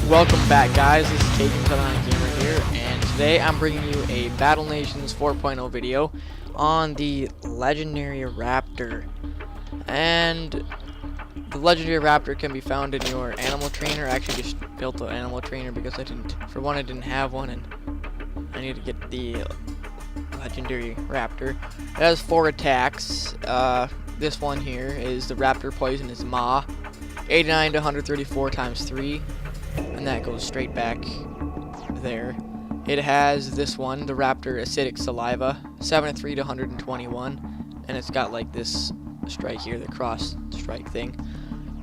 Welcome back, guys. This is Cajun79 Gamer here, and today I'm bringing you a Battle Nations 4.0 video on the Legendary Raptor. And the Legendary Raptor can be found in your animal trainer. I actually just built the animal trainer because I didn't have one, and I need to get the Legendary Raptor. It has 4 attacks. This one here is the Raptor Poison is Maw, 89 to 134 times 3. And that goes straight back there. It has this one, the Raptor Acidic Saliva, 73 to 121, and it's got like this strike here, the cross strike thing.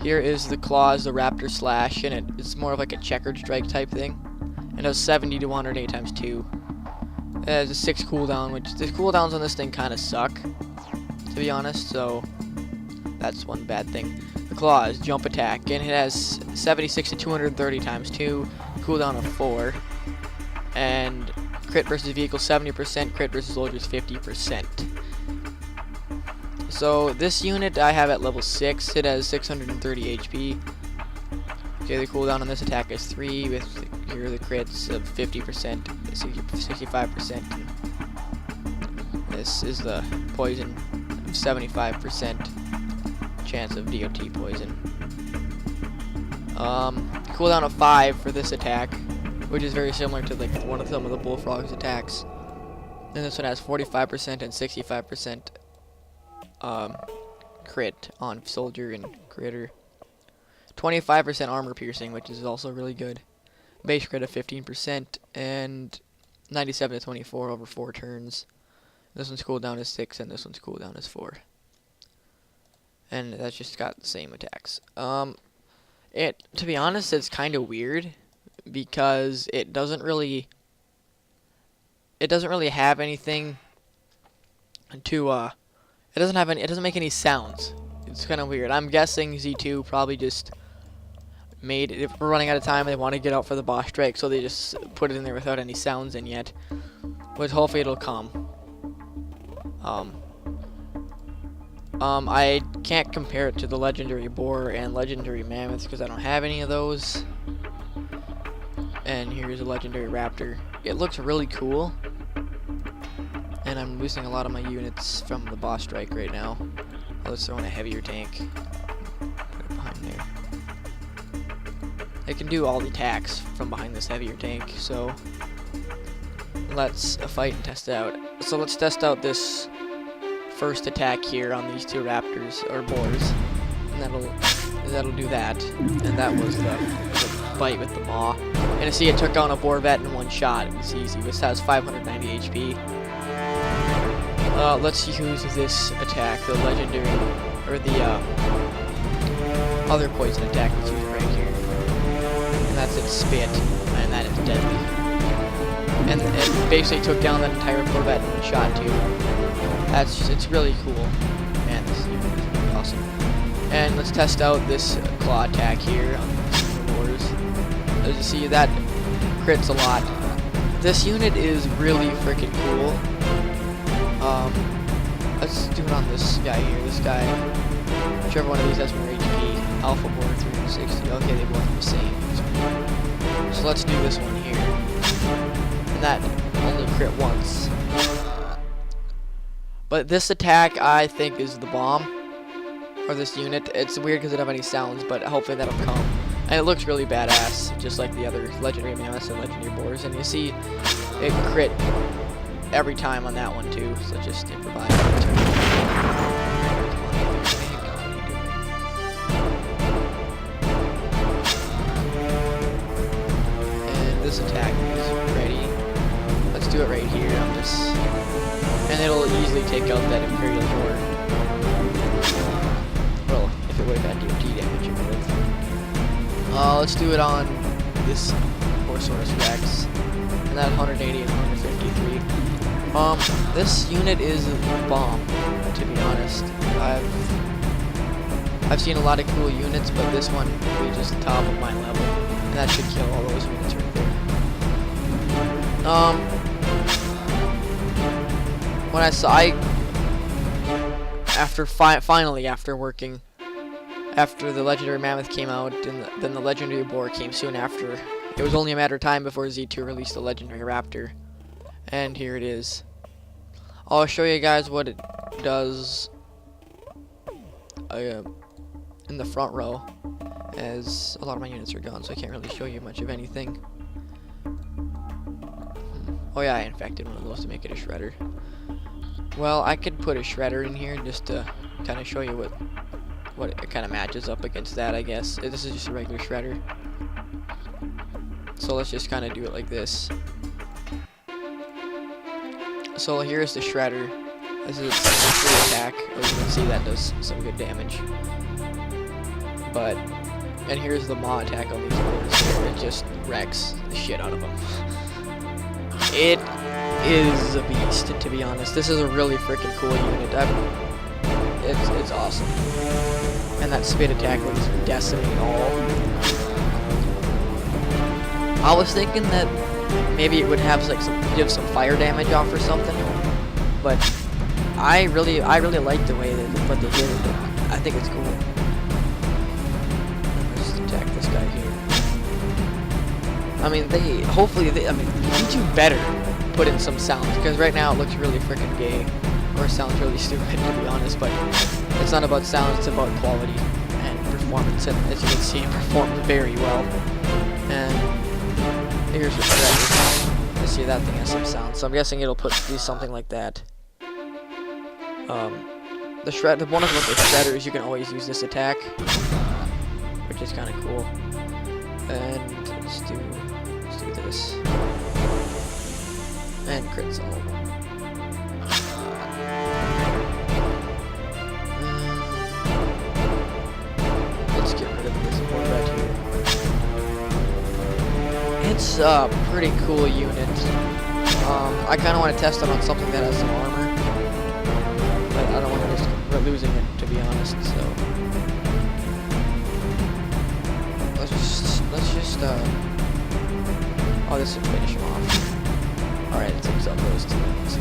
Here is the claws, the Raptor Slash, and it's more of like a checkered strike type thing. And it does 70 to 108 times 2. It has a 6 cooldown, which the cooldowns on this thing kind of suck, to be honest, so that's one bad thing. The claws, jump attack, and it has 76 to 230 times 2, cooldown of 4, and crit versus vehicle 70%, crit versus soldiers 50%. So this unit I have at level 6, it has 630 HP. Okay, the cooldown on this attack is 3, with here are the crits of 50%, 65%, and this is the poison of 75%. Chance of DOT poison. Cooldown of 5 for this attack, which is very similar to like some of the Bullfrog's attacks. And this one has 45% and 65% crit on soldier and critter. 25% armor piercing, which is also really good. Base crit of 15% and 97 to 24 over 4 turns. This one's cooldown is 6 and this one's cooldown is 4. And that's just got the same attacks. To be honest, it's kind of weird because it doesn't really have anything to it doesn't make any sounds. It's kind of weird. I'm guessing Z2 probably just made it, if we're running out of time and they want to get out for the boss strike, so they just put it in there without any sounds in yet. But hopefully it'll come. I can't compare it to the Legendary Boar and Legendary Mammoth because I don't have any of those. And here's a Legendary Raptor. It looks really cool. And I'm losing a lot of my units from the boss strike right now. Let's throw in a heavier tank. Put it behind there. It can do all the attacks from behind this heavier tank, so let's fight and test it out. So let's test out this first attack here on these 2 raptors or boars, and that'll do that. And that was the fight with the maw. And you see, it took down a boar vet in 1 shot. It was easy. This has 590 HP. Let's use this attack, the legendary or the other poison attack. Let's use it right here, and that's its spit, and that is deadly. And it basically took down that entire boar vet in 1 shot too. It's really cool, and this is really awesome. And let's test out this claw attack here on the boars. As you see, that crits a lot. This unit is really freaking cool. Let's do it on this guy here. This guy, whichever one of these has more HP. Alpha Boar 360. Okay, they both have the same. So let's do this one here. And that only crit once. But this attack, I think, is the bomb for this unit. It's weird because it doesn't have any sounds, but hopefully that'll come. And it looks really badass, just like the other Legendary Mammoths and Legendary Boars. And you see, it crit every time on that one too. So just improvise. And this attack is ready. Let's do it right here on this. And it'll easily take out that Imperial Boar. Well, if it would have had DOT damage, it would have. Let's do it on this Horsaurus Rex. And that 180 and 153. This unit is a bomb, to be honest. I've seen a lot of cool units, but this one is just top of my level. And that should kill all those units right there. When I saw, finally after working after the Legendary Mammoth came out, and then the Legendary Boar came soon after. It was only a matter of time before Z2 released the Legendary Raptor. And here it is. I'll show you guys what it does in the front row, as a lot of my units are gone, so I can't really show you much of anything. Oh yeah, I infected one of those to make it a shredder. Well, I could put a shredder in here just to kind of show you what it kind of matches up against that, I guess. This is just a regular shredder. So let's just kind of do it like this. So here's the shredder. This is a free attack. As you can see, that does some good damage. And here's the maw attack on these boards. It just wrecks the shit out of them. It is a beast, to be honest. This is a really freaking cool unit. It's awesome. And that spit attack will just decimate all. I was thinking that maybe it would have like give some fire damage off or something, but I really like the way what they did with it. I think it's cool. Let's just attack this guy here. I mean, you better put in some sounds, because right now it looks really freaking gay, or sounds really stupid, to be honest. But it's not about sounds; it's about quality and performance. And as you can see, it performs very well. And here's the shredder. I see that thing has some sound, so I'm guessing it'll do something like that. The bonus about the shredder is you can always use this attack, which is kind of cool. And let's do this. And crits all of them. Let's get rid of this board right here. It's a pretty cool unit. I kind of want to test it on something that has some armor, but I don't want to risk losing it, to be honest. So let's just oh, this should finish him off. Alright, it takes out those two. So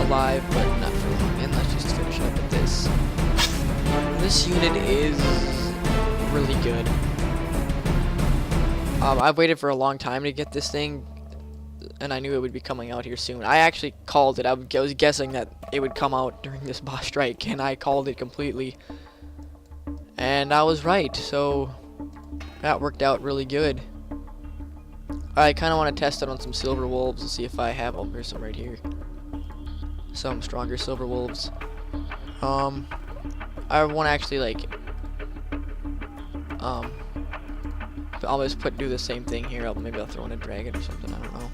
alive, but not for long. And let's just finish up with this. This unit is really good. I've waited for a long time to get this thing, and I knew it would be coming out here soon. I actually called it. I was guessing that it would come out during this boss strike, and I called it completely. And I was right, so that worked out really good. I kind of want to test it on some silver wolves and see if I have. Oh, there's some right here. Some stronger silver wolves. I want to actually I'll just do the same thing here. Maybe I'll throw in a dragon or something. I don't know.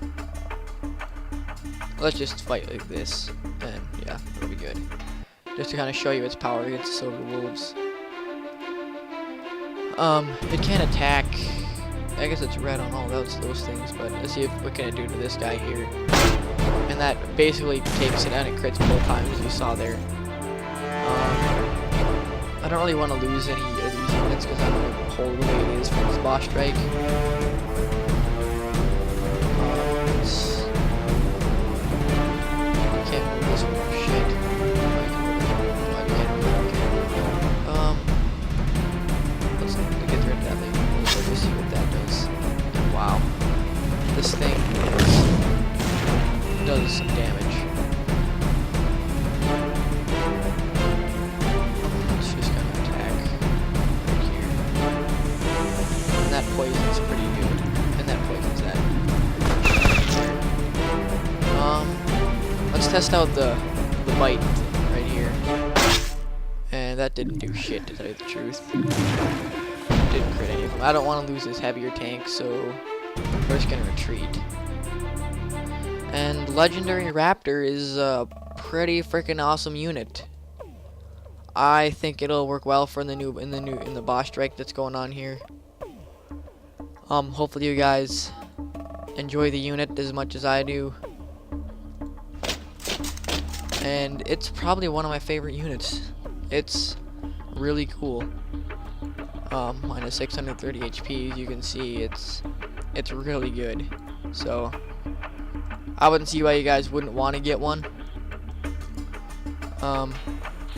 Let's just fight like this, and yeah, it'll be good. Just to kind of show you its power against the silver wolves. It can't attack. I guess it's red on all those things, but let's see what can it do to this guy here. And that basically takes it out and crits both times, as you saw there. I don't really want to lose any of these units because I'm going to hold the way it is for this boss strike. I can't move this one for shit. Let's get rid of that thing. Let's see what that does. And wow, this thing does some damage. Poison's pretty good, and that poisons that. Let's test out the bite right here, and that didn't do shit, to tell you the truth. Didn't crit any of them. I don't want to lose this heavier tank, so we're just gonna retreat. And Legendary Raptor is a pretty freaking awesome unit. I think it'll work well for in the boss strike that's going on here. Hopefully you guys enjoy the unit as much as I do. And it's probably one of my favorite units. It's really cool. Minus 630 HP, you can see it's really good. So I wouldn't see why you guys wouldn't want to get one.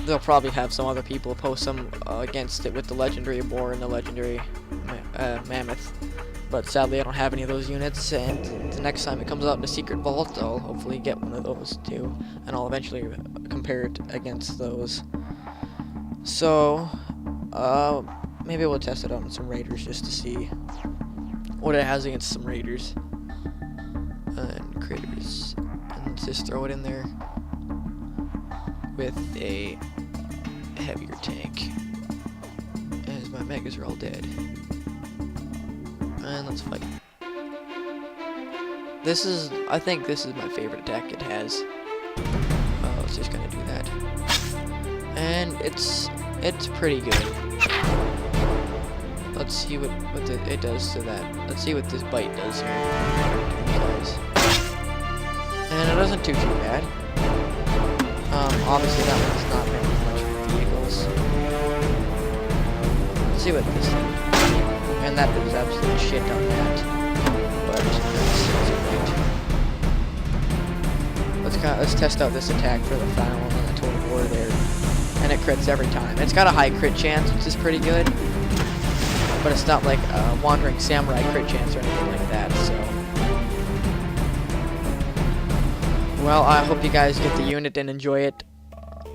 they'll probably have some other people post some against it with the legendary boar and the legendary mammoth. But sadly, I don't have any of those units, and the next time it comes out in a secret vault, I'll hopefully get one of those too, and I'll eventually compare it against those. So, maybe we'll test it out on some raiders just to see what it has against some raiders and critters, and just throw it in there with a heavier tank, as my megas are all dead. And let's fight. I think this is my favorite attack it has. It's just gonna do that, and it's pretty good. Let's see what it does to that. Let's see what this bite does here. And it doesn't do too bad. Obviously that one's not very much vehicles. Let's see what this thing. And that does absolute shit on that. But let's test out this attack for the final one on the total war there. And it crits every time. It's got a high crit chance, which is pretty good. But it's not like a Wandering Samurai crit chance or anything like that, so. Well, I hope you guys get the unit and enjoy it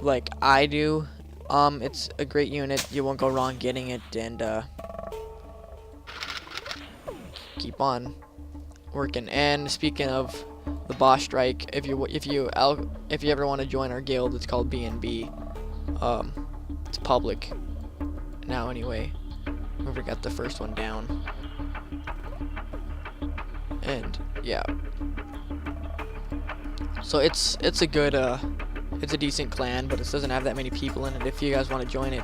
like I do. It's a great unit. You won't go wrong getting it, and keep on working. And speaking of the boss strike, if you ever want to join our guild, it's called B&B. It's public now anyway. Whoever got the first one down. And yeah. So it's a good it's a decent clan, but it doesn't have that many people in it. If you guys want to join it,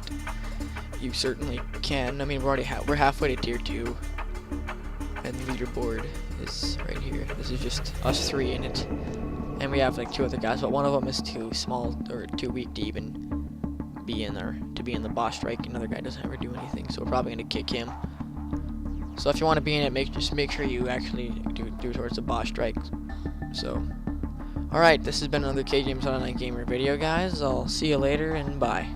you certainly can. I mean, we're halfway to tier 2. And the leaderboard is right here. This is just us 3 in it. And we have like 2 other guys, but one of them is too small or too weak to even be in there, to be in the boss strike. Another guy doesn't ever do anything, so we're probably gonna kick him. So if you want to be in it, just make sure you actually do towards the boss strike. So, alright, this has been another KGames Online Gamer video, guys. I'll see you later, and bye.